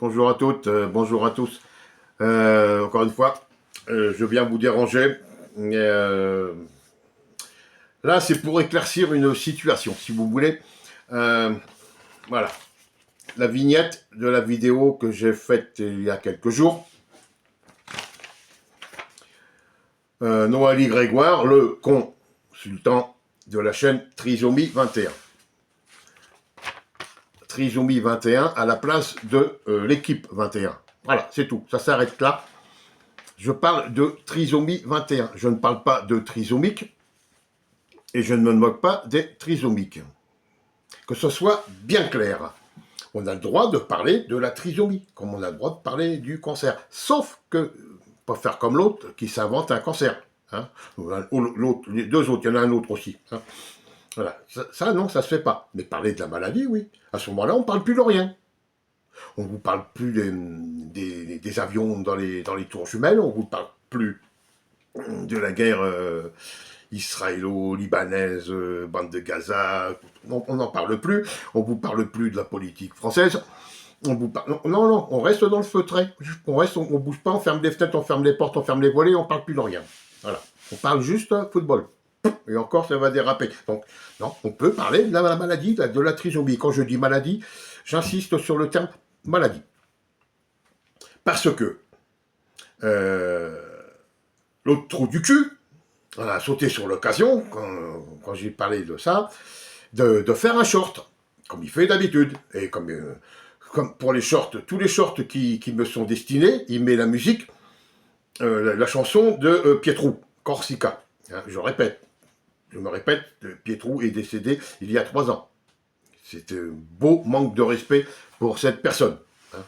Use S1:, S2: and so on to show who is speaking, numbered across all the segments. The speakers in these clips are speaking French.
S1: Bonjour à toutes, bonjour à tous. Encore une fois, je viens vous déranger. Euh, Là, c'est pour éclaircir une situation, si vous voulez. Euh, voilà, la vignette de la vidéo que j'ai faite il y a quelques jours. Noailly Grégoire, le consultant de la chaîne Trisomie 21. Trisomie 21 à la place de l'équipe 21. Voilà, c'est tout, ça s'arrête là. Je parle de trisomie 21. Je ne parle pas de trisomique et je ne me moque pas des trisomiques. Que ce soit bien clair. On a le droit de parler de la trisomie, comme on a le droit de parler du cancer. Sauf que, pas faire comme l'autre qui s'invente un cancer. Hein. L'autre, les deux autres, il y en a un autre aussi. Hein. Voilà. Ça, non, ça se fait pas. Mais parler de la maladie, oui. À ce moment-là, on ne parle plus de rien. On ne vous parle plus des avions dans les tours jumelles, on ne vous parle plus de la guerre israélo-libanaise, bande de Gaza, on n'en parle plus, on ne vous parle plus de la politique française, on vous parle, non, on reste dans le feutré, on ne bouge pas, on ferme les fenêtres, on ferme les portes, on ferme les volets, on ne parle plus de rien. Voilà, on parle juste football. Et encore, ça va déraper. Donc, non, on peut parler de la maladie, de la trisomie. Quand je dis maladie, j'insiste sur le terme maladie. Parce que l'autre trou du cul, on a sauté sur l'occasion, quand j'ai parlé de ça, de faire un short, comme il fait d'habitude. Et comme pour les shorts, tous les shorts qui me sont destinés, il met la musique, la chanson de Pietrou, Corsica. Hein, je me répète, Pietrou est décédé il y a 3 ans. C'est un beau manque de respect pour cette personne. Hein.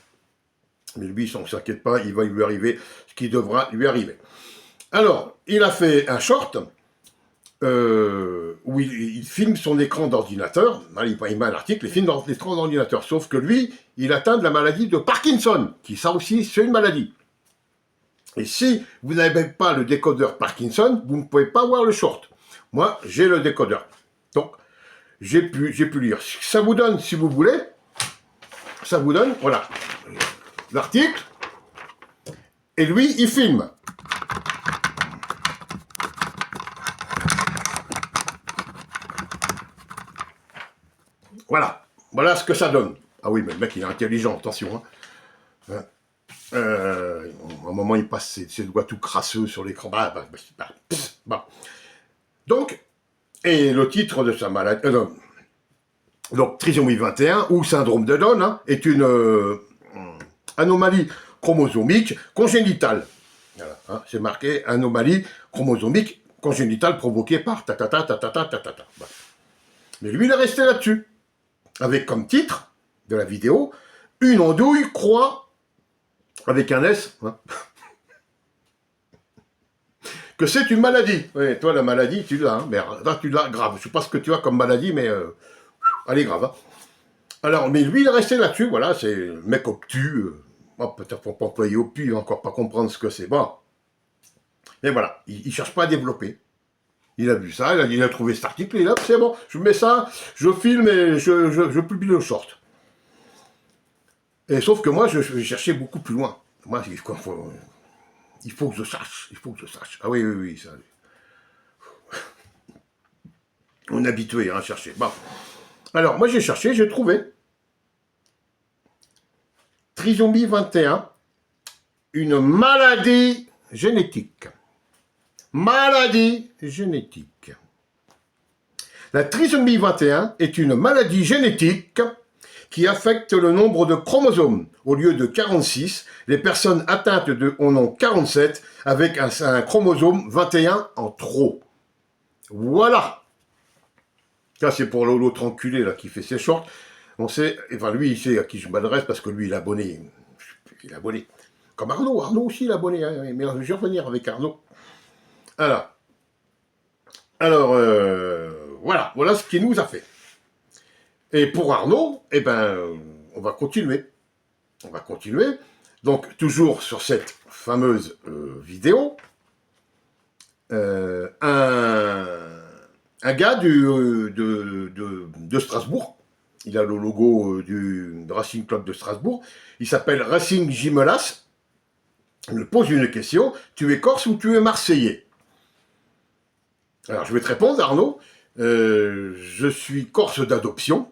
S1: Mais lui, on ne s'inquiète pas, il va lui arriver ce qui devra lui arriver. Alors, il a fait un short où il filme son écran d'ordinateur. Il met un article, il filme dans l'écran d'ordinateur. Sauf que lui, il atteint de la maladie de Parkinson, qui ça aussi, c'est une maladie. Et si vous n'avez pas le décodeur Parkinson, vous ne pouvez pas voir le short. Moi, j'ai le décodeur. Donc, j'ai pu lire. Ça vous donne, si vous voulez, ça vous donne, voilà, l'article. Et lui, il filme. Voilà ce que ça donne. Ah oui, mais le mec, il est intelligent, attention. Hein. À un moment, il passe ses doigts tout crasseux sur l'écran. Bah. Donc, et le titre de sa maladie, donc trisomie 21 ou syndrome de Down, hein, est une anomalie chromosomique congénitale. Voilà, hein, c'est marqué anomalie chromosomique congénitale provoquée par ta. Mais lui, il est resté là-dessus. Avec comme titre de la vidéo, une andouille croit, avec un S, hein, que c'est une maladie. Oui, toi, la maladie, tu l'as, hein, mais là, tu l'as grave. Je sais pas ce que tu as comme maladie, mais elle est grave. Hein. Alors, mais lui, il est resté là-dessus, voilà, c'est le mec obtus, peut-être pour pas employer obtus, il va encore pas comprendre ce que c'est. Bon. Mais voilà, il cherche pas à développer. Il a vu ça, il a trouvé cet article, et là, c'est bon, je mets ça, je filme et je publie le short. Et sauf que moi, je cherchais beaucoup plus loin. Moi, il faut que je sache, Ah oui, ça. On est habitué à chercher. Bon. Alors, moi, j'ai cherché, j'ai trouvé. Trisomie 21, une maladie génétique. Maladie génétique. La trisomie 21 est une maladie génétique qui affecte le nombre de chromosomes. Au lieu de 46, les personnes atteintes en ont 47 avec un chromosome 21 en trop. Voilà. Ça, c'est pour l'autre enculé là, qui fait ses shorts. On sait, enfin lui, il sait à qui je m'adresse parce que lui, il est abonné. Il est abonné. Comme Arnaud. Arnaud aussi, il est abonné. Hein, mais je vais revenir avec Arnaud. Alors voilà ce qu'il nous a fait. Et pour Arnaud, eh ben, on va continuer. Donc, toujours sur cette fameuse vidéo, un gars de Strasbourg, il a le logo du Racing Club de Strasbourg, il s'appelle Racing Gimelas, il me pose une question, tu es corse ou tu es marseillais? Alors je vais te répondre Arnaud, je suis corse d'adoption,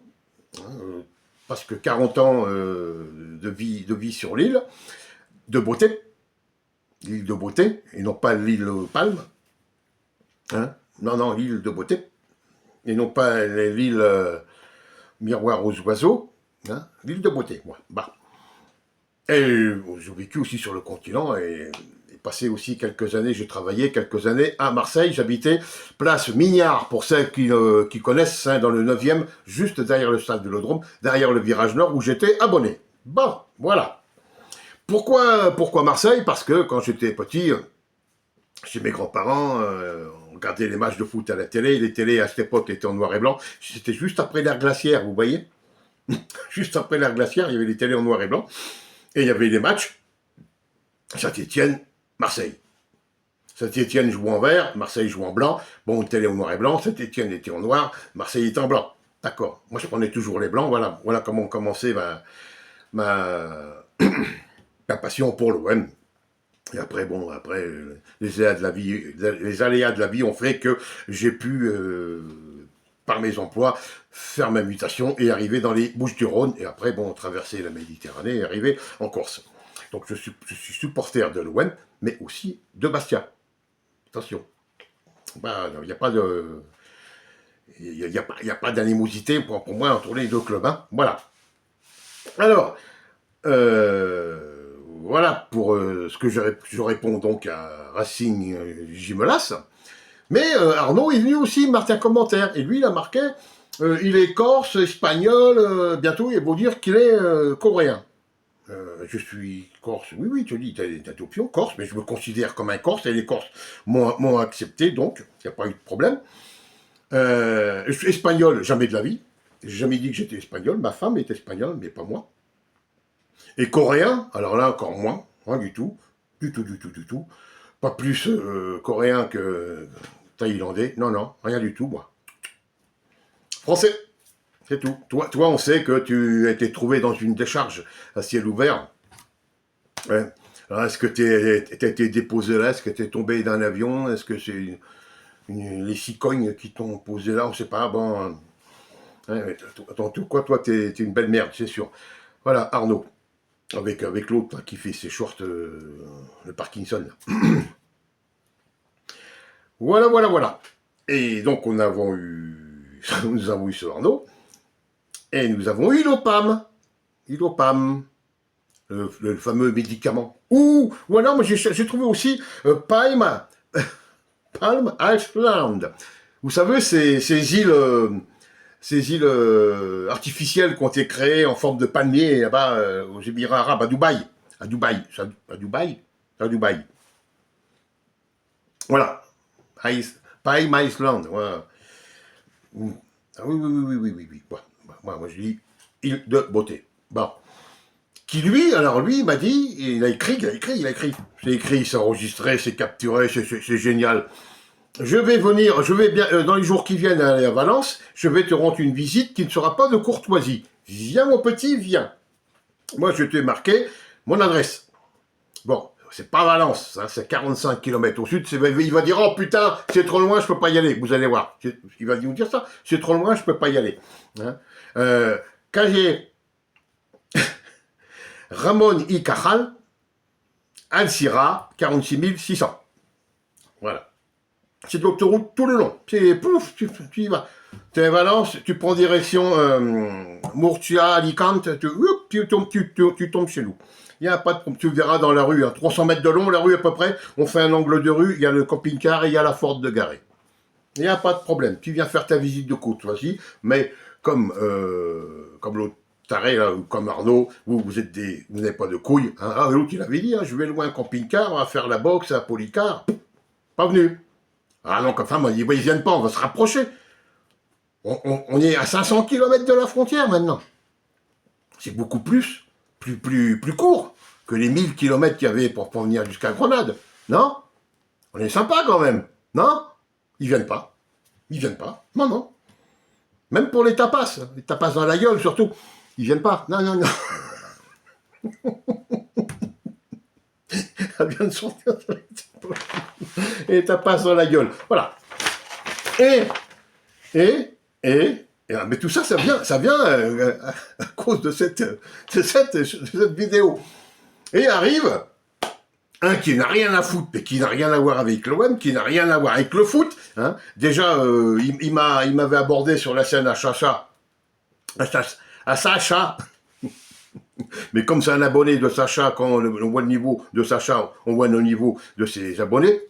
S1: parce que 40 ans de vie sur l'île, de beauté, l'île de beauté, et non pas l'île Palme, hein, non, l'île de beauté, et non pas l'île miroir aux oiseaux, hein, l'île de beauté, moi. Bah. Et j'ai vécu aussi sur le continent et passé aussi quelques années, j'ai travaillé quelques années à Marseille, j'habitais place Mignard, pour ceux qui connaissent, hein, dans le 9e, juste derrière le stade de l'Odrome, derrière le virage nord où j'étais abonné. Bon, voilà. Pourquoi Marseille? Parce que quand j'étais petit, chez mes grands-parents, on regardait les matchs de foot à la télé, les télés à cette époque étaient en noir et blanc, c'était juste après l'ère glaciaire, vous voyez? Juste après l'ère glaciaire, il y avait les télés en noir et blanc, et il y avait les matchs, Saint-Étienne, Marseille. Saint-Étienne joue en vert, Marseille joue en blanc. Bon, télé en noir et blanc, Saint-Étienne était en noir, Marseille était en blanc. D'accord. Moi, je prenais toujours les blancs. Voilà comment commençait ma passion pour l'OM. Et après, les aléas de la vie ont fait que j'ai pu, par mes emplois, faire ma mutation et arriver dans les Bouches-du-Rhône. Et après, traverser la Méditerranée et arriver en Corse. Donc, je suis supporter de l'OM, mais aussi de Bastia. Attention. Il n'y a pas de... Il n'y a pas d'animosité pour moi entre les deux clubs. Hein. Voilà. Alors, voilà pour ce que je réponds donc à Racing Gimelas. Mais Arnaud est venu aussi marquer un commentaire. Et lui, il a marqué, il est corse, espagnol, bientôt il va dire qu'il est coréen. Je suis corse, oui, tu dis, tu as d'option corse, mais je me considère comme un corse, et les corses m'ont accepté, donc il n'y a pas eu de problème. Je suis espagnol, jamais de la vie. J'ai jamais dit que j'étais espagnol, ma femme est espagnole, mais pas moi. Et coréen, alors là encore moins, rien du tout. Du tout. Pas plus coréen que thaïlandais, non, rien du tout, moi. Français, c'est tout. Toi, on sait que tu as été trouvé dans une décharge à ciel ouvert. Ouais. Alors, est-ce que tu as été déposé là? Est-ce que tu es tombé d'un avion? Est-ce que c'est les cigognes qui t'ont posé là? On ne sait pas. Bon. Ouais, attends, toi, t'es une belle merde, c'est sûr. Voilà, Arnaud. Avec l'autre qui fait ses shorts, le Parkinson. Voilà. Et donc, nous avons eu ce Arnaud. Et nous avons eu l'OPAM. Le fameux médicament. Voilà, moi j'ai trouvé aussi Palm Island. Vous savez, ces îles artificielles qui ont été créées en forme de palmier là-bas aux Émirats Arabes, à Dubaï. À Dubaï. Voilà. Palm Island. Voilà. Ah oui. Moi, je dis île de beauté. Bon. Qui lui m'a dit, il a écrit. C'est écrit, c'est enregistré, c'est capturé, c'est génial. Je vais bien, dans les jours qui viennent aller à Valence, je vais te rendre une visite qui ne sera pas de courtoisie. Viens mon petit, viens. Moi je t'ai marqué mon adresse. Bon, c'est pas Valence, hein, c'est 45 km au sud, il va dire, oh putain, c'est trop loin, je peux pas y aller. Vous allez voir, il va nous dire ça, c'est trop loin, je peux pas y aller. Hein. Casier Ramon y Cajal, Alcira, 46 600. Voilà. C'est de l'autoroute tout le long. C'est pouf, tu y vas. Tu es à Valence, tu prends direction Murcia, Alicante, tu tombes chez nous. Il n'y a pas de problème. Tu verras dans la rue, 300 mètres de long, la rue à peu près, on fait un angle de rue, il y a le camping-car et il y a la Ford de Garé. Il n'y a pas de problème. Tu viens faire ta visite de côte, vas-y, mais comme l'autre taré, là, ou comme Arnaud, vous n'avez pas de couilles. Hein. L'autre, il avait dit, je vais loin camping-car, on va faire la boxe à Polycar. Pas venu. Ah non, comme ça, moi, ils viennent pas, on va se rapprocher. On est à 500 km de la frontière maintenant. C'est beaucoup plus court que les 1000 km qu'il y avait pour venir jusqu'à Grenade. Non? On est sympa quand même. Non? Ils viennent pas. Non. Même pour les tapas dans la gueule surtout, ils viennent pas. Non, non, non. Elle vient de sortir sur les épaules. Et les tapas dans la gueule. Voilà. Et, mais tout ça, ça vient à cause de cette vidéo. Et arrive un qui n'a rien à foutre, mais qui n'a rien à voir avec l'OM, qui n'a rien à voir avec le foot. Hein. Déjà, il m'avait abordé sur la scène à Sacha. Mais comme c'est un abonné de Sacha, quand on voit le niveau de Sacha, on voit le niveau de ses abonnés.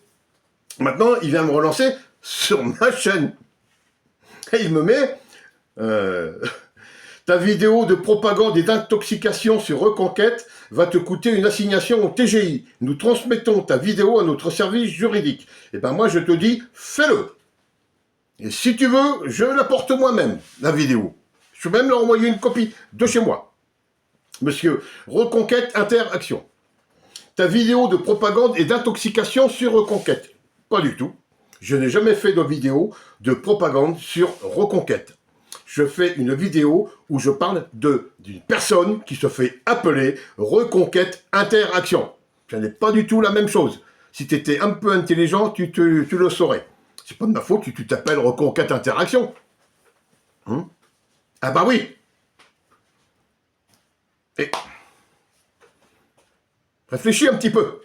S1: Maintenant, il vient me relancer sur ma chaîne. Et il me met ta vidéo de propagande et d'intoxication sur Reconquête va te coûter une assignation au TGI. Nous transmettons ta vidéo à notre service juridique. Et ben moi, je te dis, fais-le. Et si tu veux, je la porte moi-même, la vidéo. Je peux même leur envoyer une copie de chez moi. Monsieur, Reconquête Interaction. Ta vidéo de propagande et d'intoxication sur Reconquête. Pas du tout. Je n'ai jamais fait de vidéo de propagande sur Reconquête. Je fais une vidéo où je parle d'une personne qui se fait appeler Reconquête Interaction. Ce n'est pas du tout la même chose. Si tu étais un peu intelligent, tu le saurais. C'est pas de ma faute si tu t'appelles Reconquête Interaction. Ah bah oui. Et réfléchis un petit peu.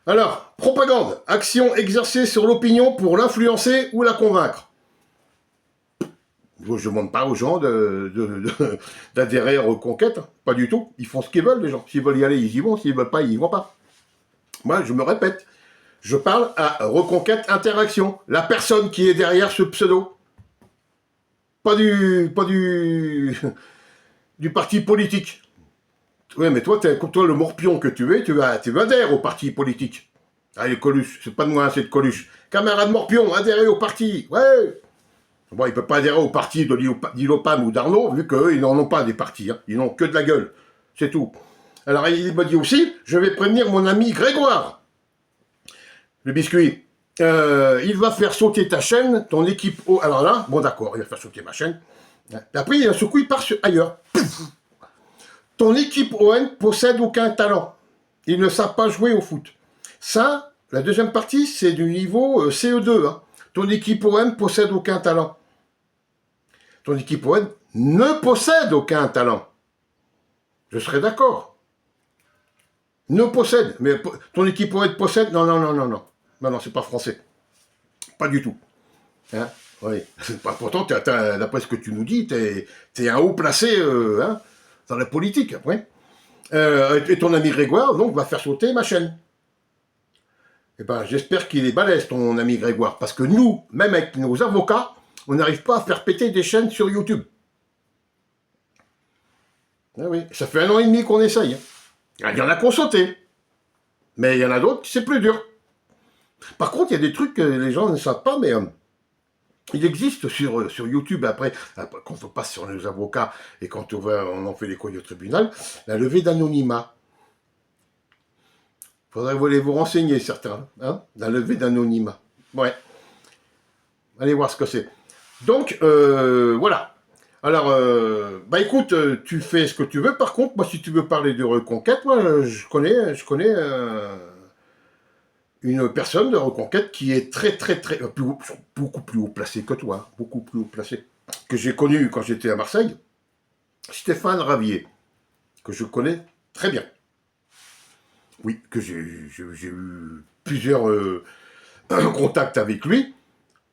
S1: Alors, propagande, action exercée sur l'opinion pour l'influencer ou la convaincre. Je ne demande pas aux gens d'adhérer à Reconquête, pas du tout. Ils font ce qu'ils veulent, les gens. S'ils veulent y aller, ils y vont. S'ils ne veulent pas, ils y vont pas. Moi, je me répète, je parle à Reconquête Interaction, la personne qui est derrière ce pseudo. Pas du parti politique. Oui, mais toi, le morpion que tu es, tu adhères au parti politique. Allez, Coluche, c'est pas de moi, c'est de Coluche. Camarade morpion, adhérez au parti. Ouais. Bon, il peut pas adhérer au parti d'Ilopam ou d'Arnaud, vu qu'eux, ils n'en ont pas des partis. Hein. Ils n'ont que de la gueule. C'est tout. Alors, il me dit aussi, je vais prévenir mon ami Grégoire. Le biscuit. Il va faire sauter ta chaîne, ton équipe... Alors là, bon d'accord, il va faire sauter ma chaîne. Après, il y a un secoué, il part ailleurs. Ton équipe ON possède aucun talent. Ils ne savent pas jouer au foot. Ça, la deuxième partie, c'est du niveau CE2. Hein. Ton équipe ON possède aucun talent. Ton équipe ON ne possède aucun talent. Je serais d'accord. Ne possède. Mais ton équipe ON possède. Non, non, non, non, non. Non, non, c'est pas français. Pas du tout. Hein, oui. Pourtant, d'après ce que tu nous dis, t'es un haut placé hein, dans la politique, après. Et ton ami Grégoire, donc, va faire sauter ma chaîne. Eh ben, j'espère qu'il est balèze, ton ami Grégoire, parce que nous, même avec nos avocats, on n'arrive pas à faire péter des chaînes sur YouTube. Ah oui, ça fait 1 an et demi qu'on essaye. Hein. Il y en a qui ont sauté. Mais il y en a d'autres, c'est plus dur. Par contre, il y a des trucs que les gens ne savent pas, mais il existe sur YouTube, après, quand on passe sur les avocats et quand on en fait les couilles au tribunal, la levée d'anonymat. Faudrait vous renseigner, certains, hein, la levée d'anonymat. Ouais. Allez voir ce que c'est. Donc, voilà. Alors, bah écoute, tu fais ce que tu veux. Par contre, moi, si tu veux parler de Reconquête, moi, je connais une personne de Reconquête qui est beaucoup plus haut placé que toi, beaucoup plus haut placé, que j'ai connu quand j'étais à Marseille, Stéphane Ravier, que je connais très bien. Oui, que j'ai eu plusieurs contacts avec lui.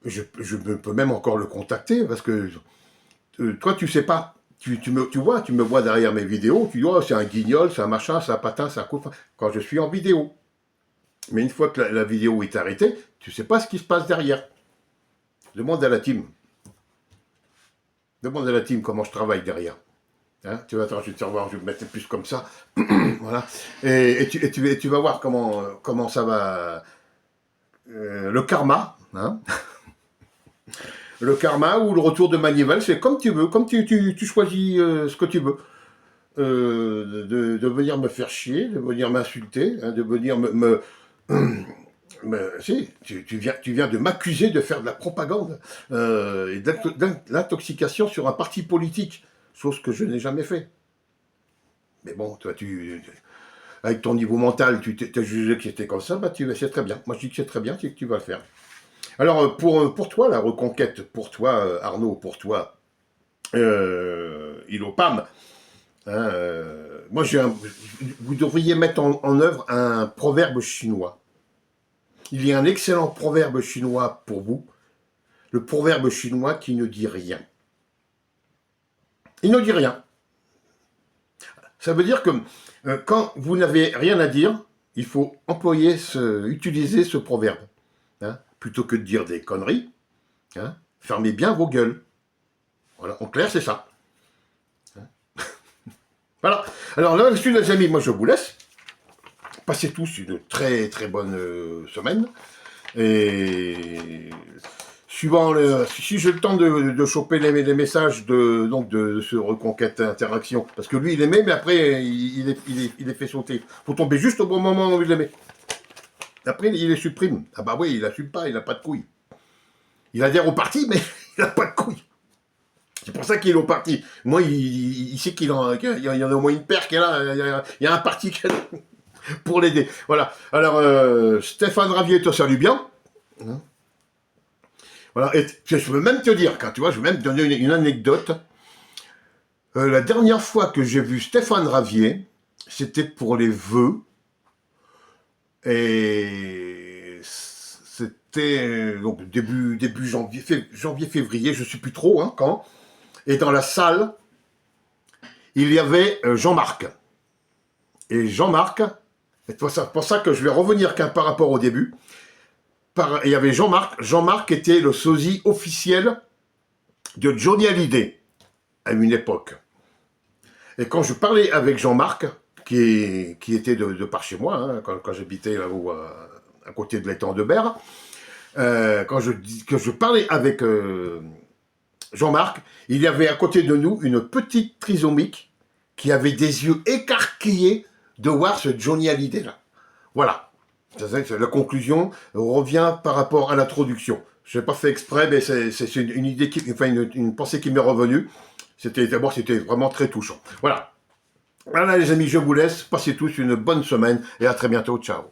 S1: Je peux même encore le contacter parce que toi, tu sais pas. Tu me vois derrière mes vidéos, tu dis, oh, c'est un guignol, c'est un machin, c'est un patin, c'est un coup. Quand je suis en vidéo. Mais une fois que la vidéo est arrêtée, tu sais pas ce qui se passe derrière. Demande à la team. Demande à la team comment je travaille derrière. Hein, tu vas, attends, je vais te revoir, je vais me mettre plus comme ça. Voilà. Et tu vas voir comment ça va. Le karma. Hein. Le karma ou le retour de manivelle, c'est comme tu veux, comme tu choisis ce que tu veux. De venir me faire chier, de venir m'insulter, hein, de venir Mais si, tu viens de m'accuser de faire de la propagande et de l'intoxication sur un parti politique, chose que je n'ai jamais fait. Mais bon, toi, avec ton niveau mental, tu t'es jugé que c'était comme ça, bah c'est très bien. Moi, je dis que c'est très bien, c'est que tu vas le faire. Alors, pour toi, la reconquête, pour toi, Arnaud, pour toi, Ilopam, hein, moi, vous devriez mettre en œuvre un proverbe chinois. Il y a un excellent proverbe chinois pour vous, le proverbe chinois qui ne dit rien. Il ne dit rien. Ça veut dire que quand vous n'avez rien à dire, il faut utiliser ce proverbe. Hein, plutôt que de dire des conneries, hein, fermez bien vos gueules. Voilà, en clair, c'est ça. Hein. Voilà. Alors là-dessus, les amis, moi je vous laisse. Passez tous une très très bonne semaine. Et suivant si j'ai le temps de choper les messages de ce reconquête interaction, parce que lui il aimait, mais après il est fait sauter. Faut tomber juste au bon moment où il aimait. Après il les supprime. Ah bah oui, il assume pas, il n'a pas de couilles. Il adhère au parti, mais il n'a pas de couilles. C'est pour ça qu'il est au parti. Moi, il sait qu'il y en a au moins une paire qui est là. Il y a un parti qui est là pour l'aider. Voilà. Alors, Stéphane Ravier te salue bien. Voilà. Et je veux même te dire, quand tu vois, je veux même te donner une anecdote. La dernière fois que j'ai vu Stéphane Ravier, c'était pour les vœux. Et c'était donc début janvier-février, je ne sais plus trop quand. Et dans la salle, il y avait Jean-Marc. Et Jean-Marc, c'est pour ça que je vais revenir par rapport au début. Il y avait Jean-Marc. Jean-Marc était le sosie officiel de Johnny Hallyday à une époque. Et quand je parlais avec Jean-Marc, qui était de par chez moi, hein, quand j'habitais là-haut à côté de l'étang de Berre, quand je parlais avec Jean-Marc, il y avait à côté de nous une petite trisomique qui avait des yeux écarquillés de voir ce Johnny Hallyday là. Voilà. La conclusion revient par rapport à l'introduction. Je n'ai pas fait exprès, mais c'est une idée, une pensée qui m'est revenue. C'était vraiment très touchant. Voilà. Voilà les amis, je vous laisse. Passez tous une bonne semaine et à très bientôt. Ciao.